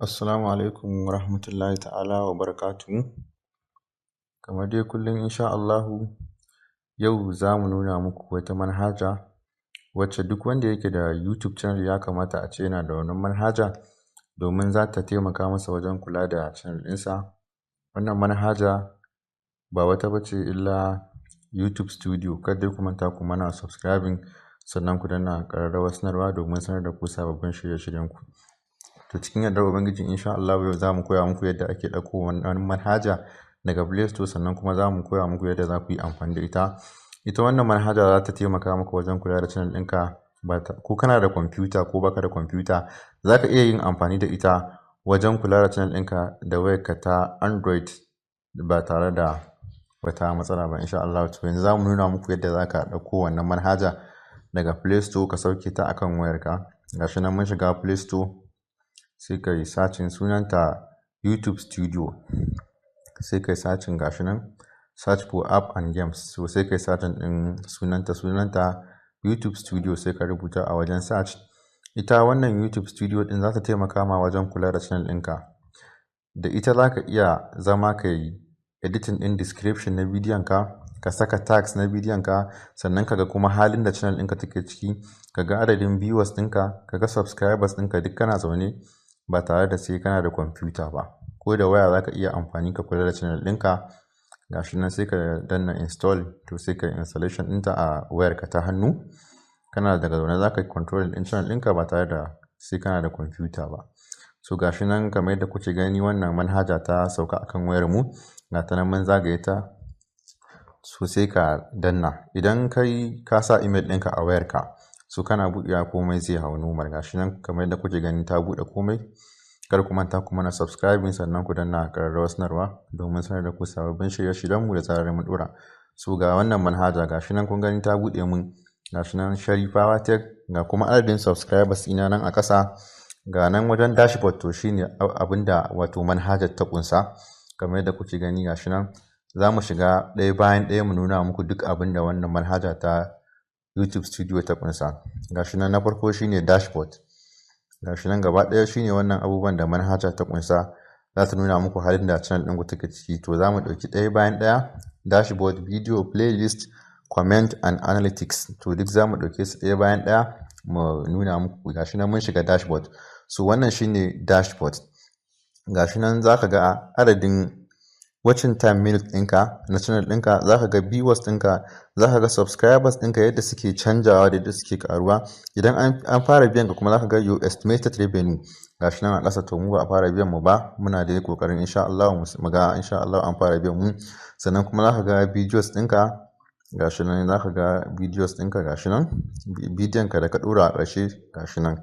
Assalamu alaikum wa rahmatullahi ta'ala wa barakatuhu. Kamar dai kullum insha Allahu yau za mu nuna muku wata manhaja wacce duk wanda yake da YouTube channel ya kamata a ce yana da wannan manhaja domin za ta taimaka masa wajen kula da channel ɗinsa. Wannan manhaja ba wata bace illa YouTube Studio. Kada ku manta ku mana subscribing sannan ku danna ƙararrawar sanarwa domin sanar da ku sababbin shirye-shiryenku. To cikin yardar Ubangiji insha Allah yau za mu koya muku yadda ake ɗauko wannan manhaja daga Play Store, sannan kuma za mu koya muku yadda za ku yi amfani da ita. Ita wannan manhaja za ta taimaka maka wajen kula da channel ɗinka. Ko kana da kwamfuta ko baka da kwamfuta, za ka iya yin amfani da ita wajen kula da channel ɗinka da wayarka ta Android ba tare da wata matsala ba insha Allah. To yanzu za mu nuna muku yadda za ka ɗauko wannan manhaja daga Play Store ka sauke ta akan wayarka. Gashi nan mun shiga Play Store, sai ka yi searching sunanta YouTube Studio, sai ka yi searching gashi nan search for app and games. So sai ka yi searching ɗin sunanta YouTube Studio, sai ka rubuta a wajen search. Ita wannan YouTube Studio ɗin za ta taimaka ma wajen kula da channel ɗinka. Da ita za ka iya zama ka yi editing ɗin description na bidiyon ka saka tags na bidiyon ka, sannan kaga kuma halin da channel ɗinka take ciki, kaga adadin viewers ɗinka, kaga subscribers ɗinka duk kana zaune ba tare da sai kana da kwamfuta ba. Ko da waya za ka iya amfani ka kula da channel ɗinka. Gashi nan sai ka danna install, to sai ka yi installation ɗinta a wayarka ta hannu. Kana daga zaune za ka yi control ɗin channel ɗinka ba tare da sai kana da kwamfuta ba. So gashi nan kamar yadda kuke gani wannan manhaja ta sauka akan wayar mu, ga ta nan mun zagaye ta. So sai ka danna, idan ka sa email ɗinka a wayarka, so kana buɗewa komai zai hau normal. Gashi nan kamar yadda kuke gani ta buɗe komai. Kar ku manta ku mana subscribing sannan ku danna ƙararrawar sanarwa domin sanar da ku sababbin shirye-shiryenmu da zarar mun ɗora. So ga wannan manhaja gashi nan kun gani ta buɗe mun. Gashi nan Sharifawa tech, ga kuma adadin subscribers ina nan a ƙasa. Ga nan wajen dashboard, to shine abinda wato manhajar ta ƙunsa. Kamar yadda kuke gani gashi nan za mu shiga ɗaya bayan ɗaya mu nuna muku duk abinda wannan manhaja ta YouTube Studio ta ƙunsa. Gashi nan na farko shine dashboard. Gashi nan gaba ɗaya shine wannan abubuwan da manhaja ta ƙunsa. Za ta nuna muku halin da channel ɗinku take ciki. To za mu ɗauki ɗaya bayan ɗaya: dashboard, video, playlist, comment and analytics. To duk za mu ɗauke su ɗaya bayan ɗaya mu nuna muku. Gashi nan mun shiga dashboard. So wannan shine dashboard. Gashi nan za ka ga adadin watching time minute ɗinka na channel ɗinka, za ka ga viewers ɗinka, za ka ga subscribers ɗinka yadda suke canjawa da yadda suke karuwa. Idan an fara biyan ka kuma za ka ga your estimated revenue. Gashi nan a ƙasa. To mu ba a fara biyan mu ba, muna da kokarin insha Allah mu ga insha Allah an fara biyan mu. Sannan kuma za ka ga videos ɗinka. Gashi nan za ka ga videos ɗinka. Gashi nan bidiyon ka da ka ɗora a ƙarshe. Gashi nan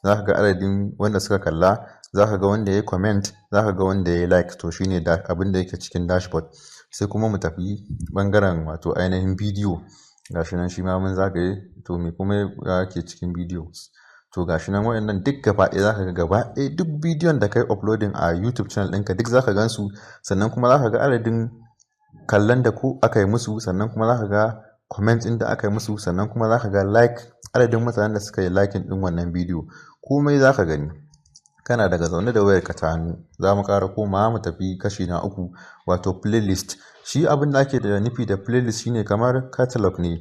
za ka ga adadin wanda suka kalla, za ka ga wanda ya comment, za ka ga wanda ya like. To shine abin da yake cikin dashboard. Sai kuma mu tafi bangaren wato ainihin bidiyo. Gashi nan shi ma mun zagaye. To me kuma yake cikin videos? To gashi nan waɗannan duk gaba ɗaya za ka ga gaba ɗaya duk bidiyon da kai uploading a YouTube channel ɗinka duk za ka gan su. Sannan kuma za ka ga adadin kallon da ku aka yi musu, sannan kuma za ka ga comment ɗin da aka yi musu, sannan kuma za ka ga like, adadin mutanen da suka yi liking ɗin wannan bidiyo. Komai za ka gani. Kana daga zaune da wayarka ta hannu. Za mu ƙara komawa mu tafi kashi na uku, wato playlist. Shi abin da ake da nufi da playlist shine kamar catalog ne.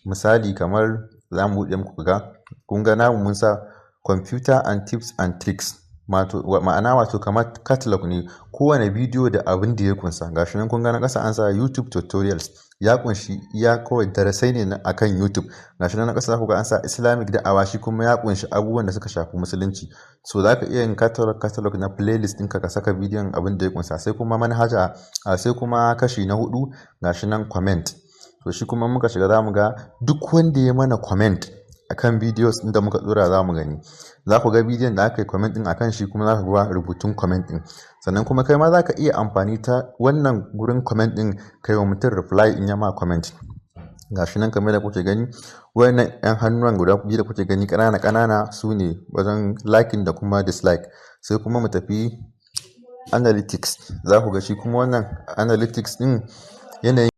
Misali kamar za mu buɗe muku ga, kun ga namu mun sa computer and tips and tricks. Ma'ana wato kamar catalog ne, kowane bidiyo da abin da ya kunsa. Gashi nan kun ga na ƙasa an sa YouTube tutorials, ya kunshi iya kawai darasai ne akan YouTube. Gashi nan na ƙasa ku ga an sa Islamic da'awa, shi kuma ya kunshi abubuwan da suka shafi musulunci. So za ka iya yin catalog na playlist ɗinka ka saka bidiyon abin da ya kunsa. Sai kuma manhaja, sai kuma kashi na hudu gashi nan comment. To shi kuma muka shiga za mu ga duk wanda ya mana comment akan videos ɗin da muka ɗora za mu gani. Za ku ga bidiyon da aka yi comment ɗin akan shi, kuma za ka ga rubutun comment ɗin. Sannan kuma kai ma za ka iya amfani ta wannan gurin comment ɗin kai wa mutum reply in ya ma comment. Gashi nan kamar da kuke gani wayannan 'yan hannuwan guda biyu da kuke gani ƙanana su ne wajen liking da kuma dislike. Sai kuma mu tafi analytics. Za ku ga shi kuma wannan analytics ɗin yanayin